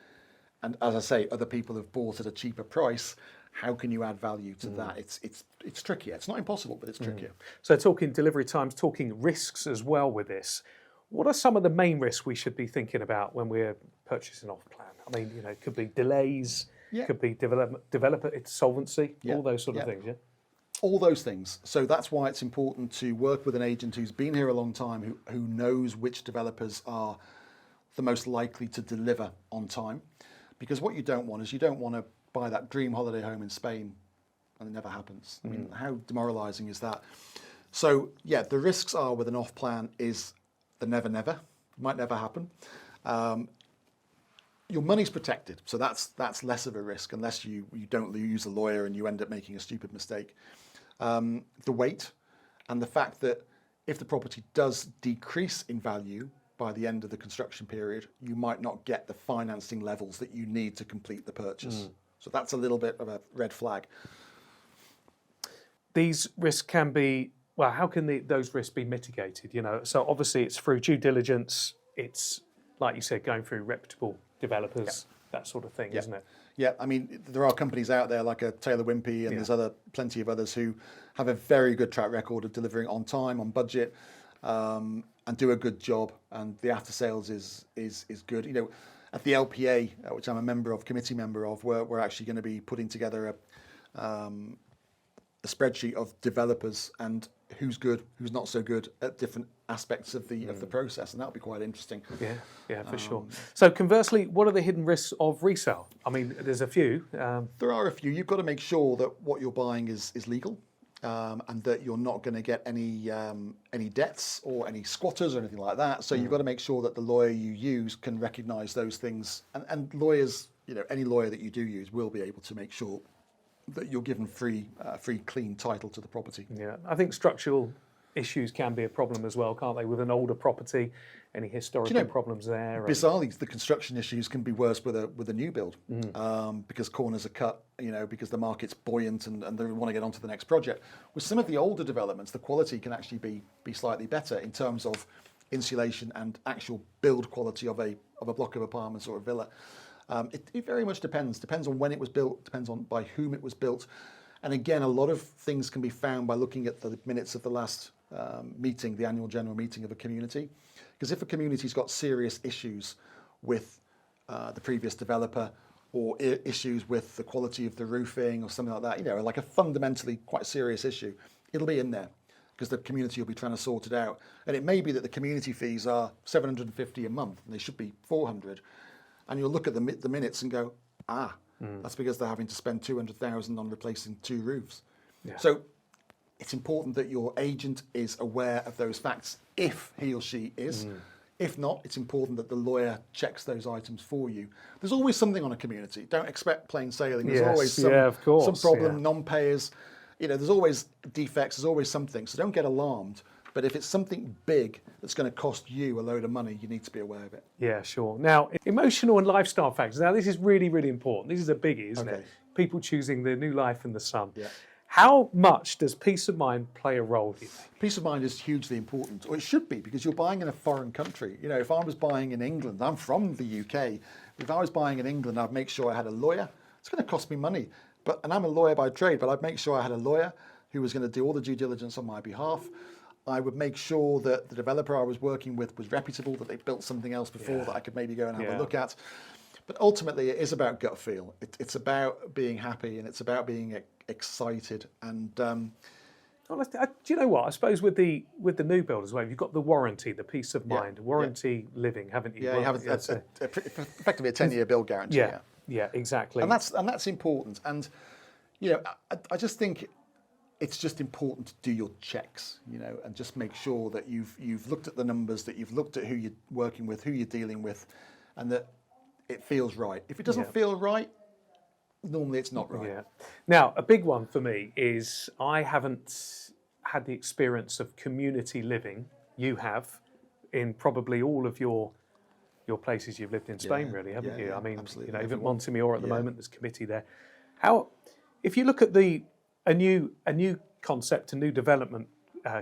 and as I say, other people have bought at a cheaper price. How can you add value to that? It's trickier. It's not impossible, but it's trickier. So talking delivery times, talking risks as well with this. What are some of the main risks we should be thinking about when we're purchasing off-plan? I mean, it could be delays, could be developer insolvency, all those sort of things, All those things. So that's why it's important to work with an agent who's been here a long time, who knows which developers are the most likely to deliver on time. Because what you don't want is you don't want to buy that dream holiday home in Spain and it never happens. I mean, how demoralizing is that? So the risks are with an off-plan is the never. It might never happen. Your money's protected, so that's less of a risk, unless you don't use a lawyer and you end up making a stupid mistake. The wait, and the fact that if the property does decrease in value by the end of the construction period, you might not get the financing levels that you need to complete the purchase. So that's a little bit of a red flag. These risks can be, well, how can those risks be mitigated? So obviously it's through due diligence. It's, like you said, going through reputable developers, that sort of thing, isn't it? Yeah, I mean, there are companies out there like a Taylor Wimpey, and there's plenty of others who have a very good track record of delivering on time, on budget, and do a good job. And the after sales is good. At the LPA, which I'm a committee member of, we're actually going to be putting together a spreadsheet of developers and who's good, who's not so good at different aspects of the process, and that'll be quite interesting. Yeah, for sure. So conversely, what are the hidden risks of resale? I mean, there's a few. There are a few. You've got to make sure that what you're buying is legal, and that you're not going to get any debts or any squatters or anything like that. So you've got to make sure that the lawyer you use can recognise those things, and lawyers, any lawyer that you do use will be able to make sure that you're given free, clean title to the property. Yeah, I think structural issues can be a problem as well, can't they? With an older property, any historical problems there? Bizarrely, the construction issues can be worse with a new build, because corners are cut, because the market's buoyant and they want to get onto the next project. With some of the older developments, the quality can actually be slightly better in terms of insulation and actual build quality of a block of apartments or a villa. It very much depends on when it was built, depends on by whom it was built. And again, a lot of things can be found by looking at the minutes of the last meeting, the annual general meeting of a community. Because if a community's got serious issues with the previous developer, or issues with the quality of the roofing or something like that, you know, like a fundamentally quite serious issue, it'll be in there because the community will be trying to sort it out. And it may be that the community fees are $750 a month and they should be $400. And you'll look at the minutes and go, that's because they're having to spend $200,000 on replacing 2 roofs. Yeah. So it's important that your agent is aware of those facts if he or she is. If not, it's important that the lawyer checks those items for you. There's always something on a community. Don't expect plain sailing. There's always some problem, non-payers. You know, there's always defects. There's always something. So don't get alarmed. But if it's something big that's going to cost you a load of money, you need to be aware of it. Yeah, sure. Now, emotional and lifestyle factors. Now, this is really, really important. This is a biggie, isn't it? People choosing the new life in the sun. Yeah. How much does peace of mind play a role, do you think? Peace of mind is hugely important, or it should be, because you're buying in a foreign country. You know, if I was buying in England, I'm from the UK. If I was buying in England, I'd make sure I had a lawyer. It's going to cost me money, and I'm a lawyer by trade, but I'd make sure I had a lawyer who was going to do all the due diligence on my behalf. I would make sure that the developer I was working with was reputable, that they built something else before that I could maybe go and have a look at. But ultimately, it is about gut feel. It's about being happy, and it's about being excited. And do you know what? I suppose with the new build as well, you've got the warranty, the peace of mind, warranty living, haven't you? Yeah, you have effectively a 10-year build guarantee. Yeah, exactly. And that's important. And you know, I just think it's just important to do your checks, you know, and just make sure that you've looked at the numbers, that you've looked at who you're working with, who you're dealing with, and that it feels right. If it doesn't feel right, normally it's not right. Yeah. Now, a big one for me is I haven't had the experience of community living. You have, in probably all of your places you've lived in Spain, really, haven't you? I mean, absolutely. You know, even Montemayor at the moment, there's committee there. How, if you look at a new concept, a new development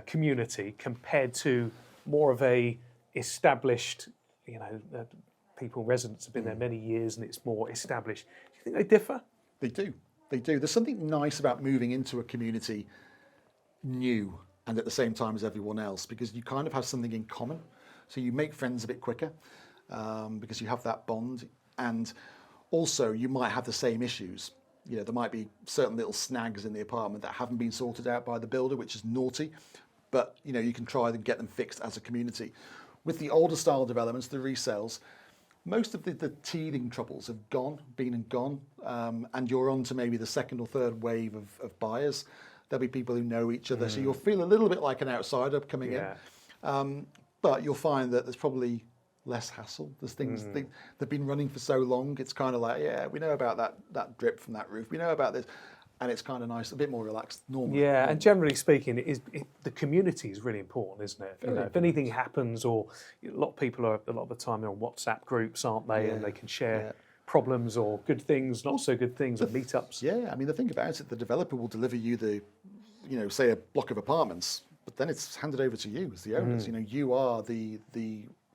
community compared to more of a established, you know, residents have been there many years and it's more established. Do you think they differ? They do. There's something nice about moving into a community new and at the same time as everyone else, because you kind of have something in common. So you make friends a bit quicker because you have that bond. And also you might have the same issues. You know, there might be certain little snags in the apartment that haven't been sorted out by the builder, which is naughty. But, you know, you can try and get them fixed as a community. With the older style developments, the resales, most of the teething troubles have been and gone, and you're on to maybe the second or third wave of buyers. There'll be people who know each other, so you'll feel a little bit like an outsider coming in. But you'll find that there's probably less hassle. There's things they've been running for so long. It's kind of like, we know about that drip from that roof. We know about this. And it's kind of nice, a bit more relaxed, normal. Yeah, and generally speaking, the community is really important, isn't it? You know, if anything happens, or a lot of people are a lot of the time they're on WhatsApp groups, aren't they? And they can share problems or good things, not so good things, or meetups. Yeah, I mean, the thing about it, the developer will deliver you say a block of apartments, but then it's handed over to you as the owners. You know, you are the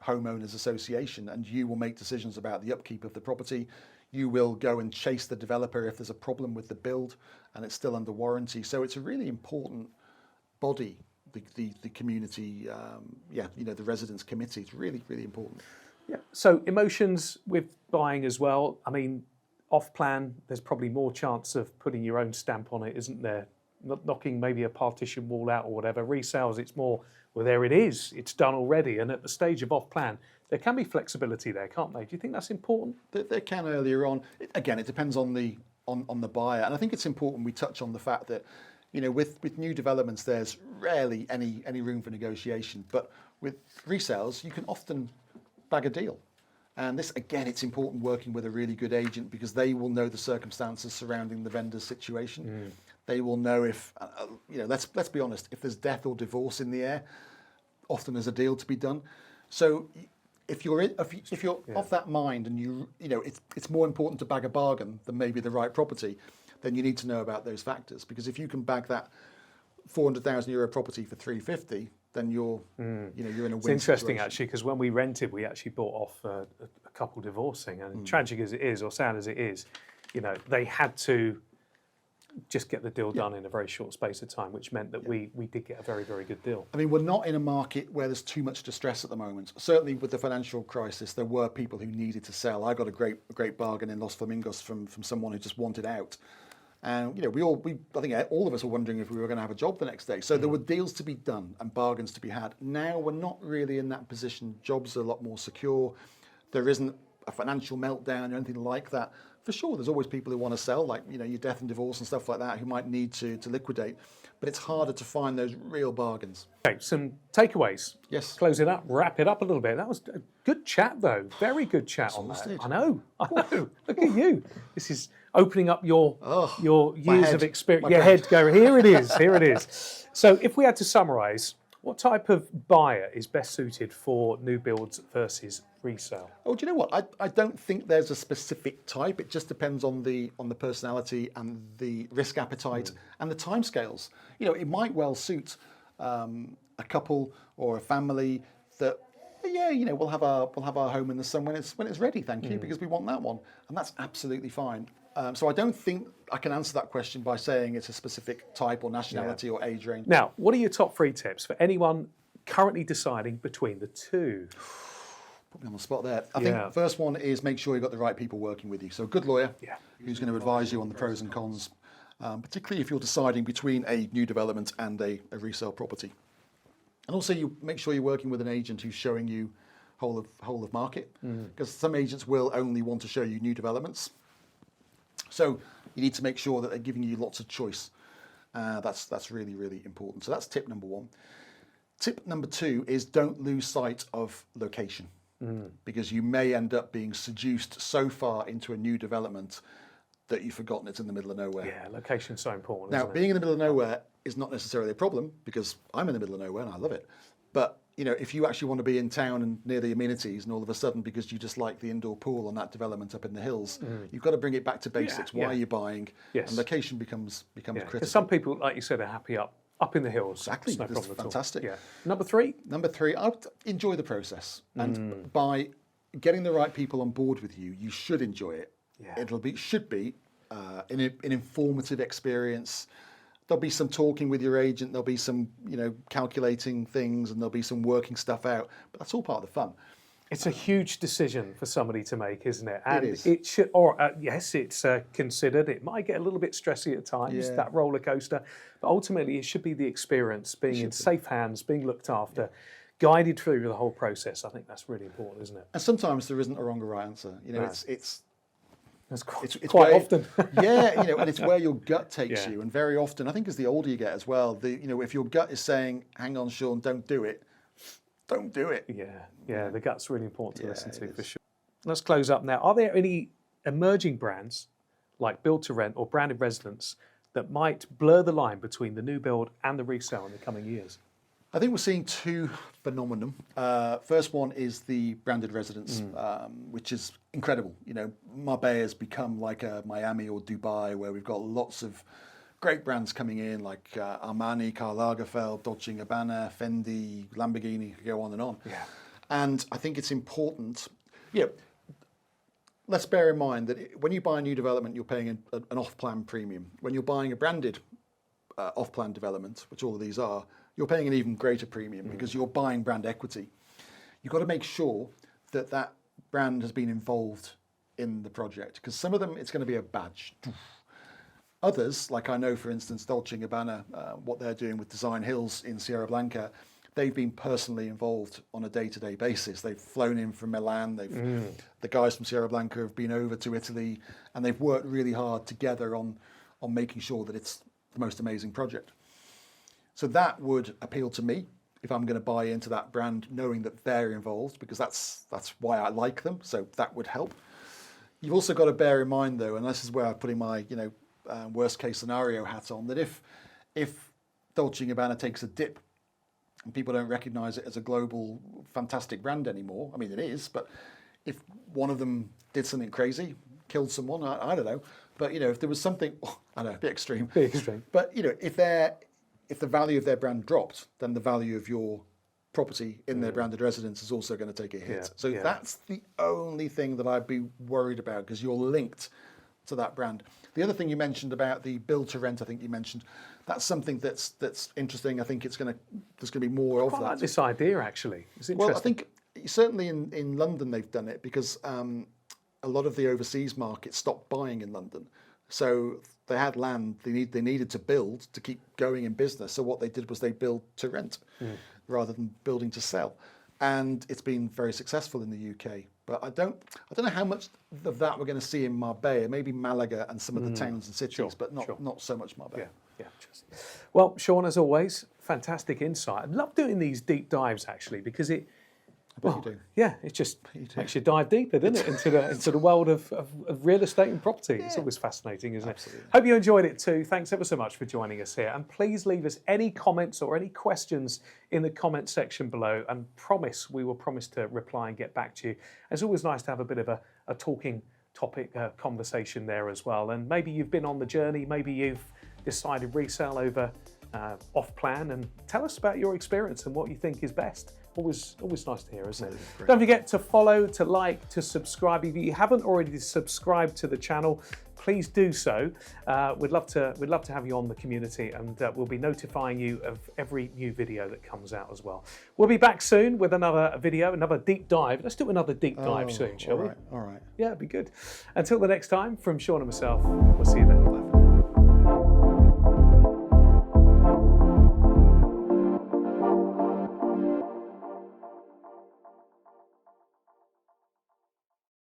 homeowners association, and you will make decisions about the upkeep of the property. You will go and chase the developer if there's a problem with the build and it's still under warranty. So it's a really important body, the community, the residents committee. It's really, really important. Yeah. So emotions with buying as well. I mean, off plan, there's probably more chance of putting your own stamp on it, isn't there? Not knocking maybe a partition wall out or whatever. Resales, it's more, well, there it is. It's done already. And at the stage of off plan, there can be flexibility there, can't they? Do you think that's important? There can earlier on. Again, it depends on the buyer, and I think it's important we touch on the fact that, you know, with new developments, there's rarely any room for negotiation. But with resales, you can often bag a deal, and this again, it's important working with a really good agent because they will know the circumstances surrounding the vendor's situation. They will know if let's be honest, if there's death or divorce in the air, often there's a deal to be done. So if you're of that mind and you know it's more important to bag a bargain than maybe the right property, then you need to know about those factors. Because if you can bag that €400,000 property for 350, then you're you're in a win. It's interesting situation. actually, because when we rented, we actually bought off a couple divorcing, and tragic as it is, or sad as it is, they had to just get the deal done in a very short space of time, which meant that we did get a very, very good deal. I mean, we're not in a market where there's too much distress at the moment. Certainly with the financial crisis, there were people who needed to sell. I got a great bargain in Los Flamingos from someone who just wanted out. And I think all of us were wondering if we were going to have a job the next day. So there were deals to be done and bargains to be had. Now we're not really in that position. Jobs are a lot more secure. There isn't a financial meltdown or anything like that. For sure, there's always people who want to sell, like your death and divorce and stuff like that, who might need to liquidate. But it's harder to find those real bargains. Okay, some takeaways. Yes. Close it up, wrap it up a little bit. That was a good chat, though. Very good chat on that. I know. Look at you. This is opening up your years of experience. Your head go, here it is. So if we had to summarise, what type of buyer is best suited for new builds versus resale? Oh, do you know what? I don't think there's a specific type. It just depends on the personality and the risk appetite and the timescales. It might well suit a couple or a family that, we'll have our home in the sun when it's ready. Thank you, because we want that one, and that's absolutely fine. So I don't think I can answer that question by saying it's a specific type or nationality or age range. Now, what are your top 3 tips for anyone currently deciding between the two? Put me on the spot there. I think the first one is make sure you've got the right people working with you. So a good lawyer who's going to advise you on the pros and cons, particularly if you're deciding between a new development and a resale property. And also you make sure you're working with an agent who's showing you whole of market, because some agents will only want to show you new developments. So you need to make sure that they're giving you lots of choice. That's really, really important. So that's tip number 1. Tip number 2 is don't lose sight of location, because you may end up being seduced so far into a new development that you've forgotten it's in the middle of nowhere. Yeah, location's so important. Now, isn't being in the middle of nowhere is not necessarily a problem, because I'm in the middle of nowhere and I love it. But if you actually want to be in town and near the amenities, and all of a sudden, because you just like the indoor pool on that development up in the hills, you've got to bring it back to basics. Why are you buying? Yes. And location becomes critical. Because some people, like you said, are happy up in the hills. Exactly. It's no problem Fantastic. at all. Yeah. Number 3? Number 3, I would enjoy the process. And by getting the right people on board with you, you should enjoy it. Yeah. Should be an informative experience. There'll be some talking with your agent. There'll be some, calculating things, and there'll be some working stuff out. But that's all part of the fun. It's a huge decision for somebody to make, isn't it? And it should, or yes, it's considered. It might get a little bit stressy at times, that roller coaster. But ultimately, it should be the experience, being in safe hands, being looked after, guided through the whole process. I think that's really important, isn't it? And sometimes there isn't a wrong or right answer. It's quite often. And it's where your gut takes you. And very often, I think as the older you get as well, if your gut is saying, hang on, Sean, don't do it, don't do it. Yeah, the gut's really important to listen to, for sure. Let's close up now. Are there any emerging brands, like build to rent or branded residence, that might blur the line between the new build and the resale in the coming years? I think we're seeing 2 phenomenon. First one is the branded residence, which is incredible. Marbella has become like a Miami or Dubai, where we've got lots of great brands coming in, like Armani, Karl Lagerfeld, Dolce & Gabbana, Fendi, Lamborghini, go on and on. Yeah. And I think it's important. Let's bear in mind that when you buy a new development, you're paying an off-plan premium. When you're buying a branded off-plan development, which all of these are, you're paying an even greater premium because you're buying brand equity. You've got to make sure that brand has been involved in the project, because some of them, it's going to be a badge. Others, like I know, for instance, Dolce & Gabbana, what they're doing with Design Hills in Sierra Blanca, they've been personally involved on a day-to-day basis. They've flown in from Milan. The guys from Sierra Blanca have been over to Italy, and they've worked really hard together on making sure that it's the most amazing project. So that would appeal to me if I'm going to buy into that brand, knowing that they're involved, because that's why I like them. So that would help. You've also got to bear in mind, though, and this is where I'm putting my worst case scenario hat on, that if Dolce & Gabbana takes a dip and people don't recognise it as a global fantastic brand anymore, I mean it is, but if one of them did something crazy, killed someone, I don't know, but if there was something, I don't know, a bit extreme. Bit extreme. But if they're if the value of their brand dropped, then the value of your property in their branded residence is also going to take a hit. Yeah, So that's the only thing that I'd be worried about, because you're linked to that brand. The other thing you mentioned about the build to rent, I think you mentioned, that's something that's interesting. I think there's going to be more of I that. like this idea, actually. It's interesting. Well, I think certainly in London they've done it, because a lot of the overseas market stopped buying in London. So they had land they needed to build to keep going in business. So what they did was they built to rent rather than building to sell. And it's been very successful in the UK. But I don't know how much of that we're going to see in Marbella, maybe Malaga and some of the towns and cities, but not so much Marbella. Yeah, interesting. Well, Sean, as always, fantastic insight. I love doing these deep dives, actually, because it You do. Yeah, it just makes you dive deeper, doesn't it, into the world of real estate and property. It's always fascinating, isn't it? Hope you enjoyed it too. Thanks ever so much for joining us here. And please leave us any comments or any questions in the comment section below, and we will promise to reply and get back to you. It's always nice to have a bit of a talking topic conversation there as well. And maybe you've been on the journey, maybe you've decided resale over off plan, and tell us about your experience and what you think is best. Always nice to hear, isn't it? Don't forget to follow, to like, to subscribe. If you haven't already subscribed to the channel, please do so. We'd love to have you on the community, and we'll be notifying you of every new video that comes out as well. We'll be back soon with another video, another deep dive. Let's do another deep dive soon, shall we? All right. Yeah, it'd be good. Until the next time, from Sean and myself, we'll see you then.